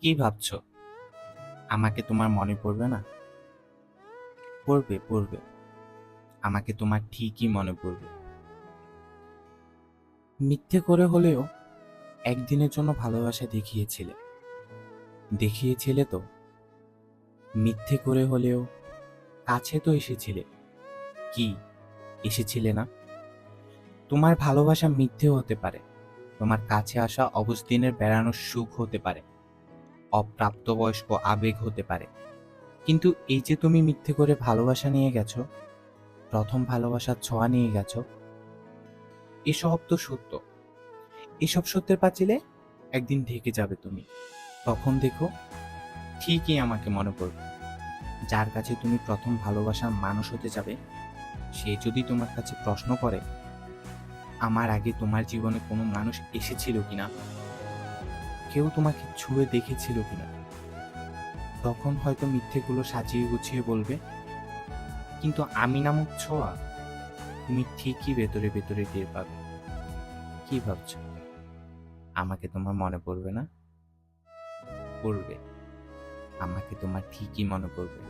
কি ভাবছো? আমাকে তোমার মনে পড়বে না? পড়বে পড়বে। আমাকে তোমার ঠিকই মনে পড়বে। মিথ্যে করে হলেও একদিনের জন্য ভালোবাসা দেখিয়েছিলে। দেখিয়েছিলে তো। মিথ্যে করে হলেও কাছে তো এসেছিলে। কি এসেছিলে না? তোমার ভালোবাসা মিথ্যে হতে পারে, তোমার কাছে আসা অবুঝদিনের বেড়ানোর সুখ হতে পারে, অপ্রাপ্তবয়স্ক আবেগ হতে পারে। কিন্তু এই যে তুমি মিথ্যে করে ভালোবাসা নিয়ে গেছো, প্রথম ভালোবাসার ছোঁয়া নিয়ে গেছো, এসব তো সত্য। এসব সত্যের পাঁচিলে একদিন ঢেকে যাবে তুমি। তখন দেখো, ঠিকই আমাকে মনে পড়বে। যার কাছে তুমি প্রথম ভালোবাসার মানুষ হতে যাবে, সে যদি তোমার কাছে প্রশ্ন করে, আমার আগে তোমার জীবনে কোনো মানুষ এসেছিল কিনা, কেউ তোমাকে ছুঁয়ে দেখেছিল কিনা, তখন হয়তো মিথ্যেগুলো সাজিয়ে গুছিয়ে বলবে, কিন্তু আমি নামক ছোঁয়া তুমি ঠিকই ভেতরে ভেতরে টের পাবে। কি ভাবছো? আমাকে তোমার মনে পড়বে না? পড়বে। আমাকে তোমার ঠিকই মনে পড়বে।